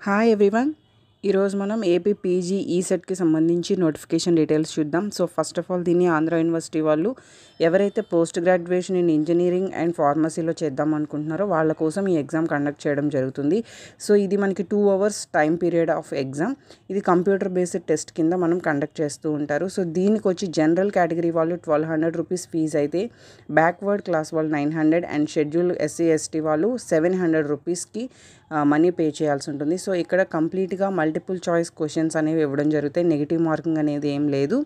Hi everyone. ఈరోజు మనం AP PG ఈసెట్కి సంబంధించి నోటిఫికేషన్ డీటెయిల్స్ చూద్దాం. సో ఫస్ట్ ఆఫ్ ఆల్ దీన్ని ఆంధ్ర యూనివర్సిటీ వాళ్ళు ఎవరైతే post graduation in engineering and ఫార్మసీలో చేద్దాం అనుకుంటున్నారో వాళ్ళ కోసం ఈ ఎగ్జామ్ కండక్ట్ చేయడం జరుగుతుంది. సో ఇది మనకి 2 hours time period of exam. ఇది కంప్యూటర్ బేస్డ్ టెస్ట్ కింద మనం కండక్ట్ చేస్తూ ఉంటారు. సో దీనికి వచ్చి జనరల్ కేటగిరీ వాళ్ళు 1200 రూపీస్ ఫీజు అయితే, బ్యాక్వర్డ్ క్లాస్ వాళ్ళు 900 అండ్ షెడ్యూల్ ఎస్సీ ఎస్టీ వాళ్ళు 700 రూపీస్కి మనీ పే చేయాల్సి ఉంటుంది. సో ఇక్కడ కంప్లీట్గా మల్టిపుల్ చాయిస్ క్వశ్చన్స్ అనేవి ఇవ్వడం జరుగుతాయి. నెగిటివ్ మార్కింగ్ అనేది ఏం లేదు.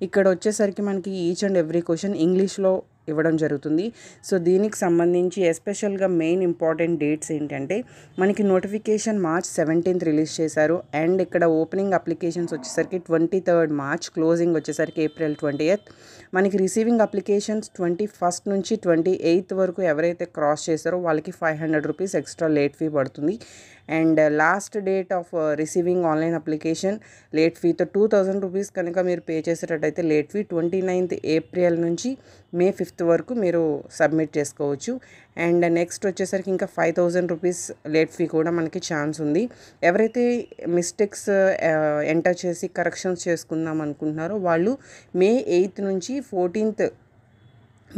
ఇక్కడ వచ్చేసరికి మనకి ఈచ్ అండ్ ఎవ్రీ క్వశ్చన్ ఇంగ్లీష్లో ఇవ్వడం జరుగుతుంది. సో దీనికి సంబంధించి ఎస్పెషల్గా మెయిన్ ఇంపార్టెంట్ డేట్స్ ఏంటంటే, మనకి నోటిఫికేషన్ March 17th రిలీజ్ చేశారు. అండ్ ఇక్కడ ఓపెనింగ్ అప్లికేషన్స్ వచ్చేసరికి 23rd March, క్లోజింగ్ వచ్చేసరికి April 20th. మనకి రిసీవింగ్ అప్లికేషన్స్ 21st నుంచి 28th వరకు ఎవరైతే క్రాస్ చేశారో వాళ్ళకి 500 రూపీస్ ఎక్స్ట్రా లేట్ ఫీ పడుతుంది. And last date of receiving online application late ఫీతో 2000 రూపీస్ కనుక మీరు పే చేసేటట్టయితే లేట్ ఫీ 29th April నుంచి May 5th వరకు మీరు సబ్మిట్ చేసుకోవచ్చు. అండ్ నెక్స్ట్ వచ్చేసరికి ఇంకా 5000 రూపీస్ లేట్ ఫీ కూడా మనకి ఛాన్స్ ఉంది. ఎవరైతే మిస్టేక్స్ ఎంటర్ చేసి కరెక్షన్స్ చేసుకుందాం అనుకుంటున్నారో వాళ్ళు May 8th నుంచి 14th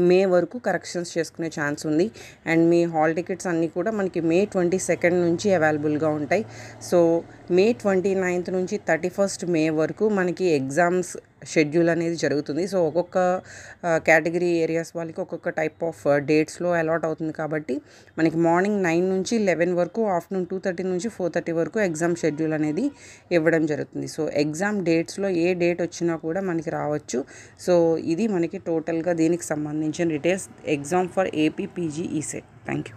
May వరకు కరెక్షన్స్ చేసుకునే ఛాన్స్ ఉంది. అండ్ మీ హాల్ టికెట్స్ అన్నీ కూడా మనకి May 22nd నుంచి అవైలబుల్గా ఉంటాయి. సో May 29th నుంచి 31st May వరకు మనకి ఎగ్జామ్స్ షెడ్యూల్ అనేది జరుగుతుంది. సో ఒక్కొక్క కేటగిరీ ఏరియాస్ వాళ్ళకి ఒక్కొక్క టైప్ ఆఫ్ డేట్స్లో అలాట్ అవుతుంది. కాబట్టి మనకి మార్నింగ్ 9 నుంచి 11 వరకు, ఆఫ్టర్నూన్ 2:30 నుంచి 4:30 వరకు ఎగ్జామ్ షెడ్యూల్ అనేది ఇవ్వడం జరుగుతుంది. సో ఎగ్జామ్ డేట్స్లో ఏ డేట్ వచ్చినా కూడా మనకి రావచ్చు. సో ఇది మనకి టోటల్గా దీనికి సంబంధించిన details exam for AP PG ECET. Thank you.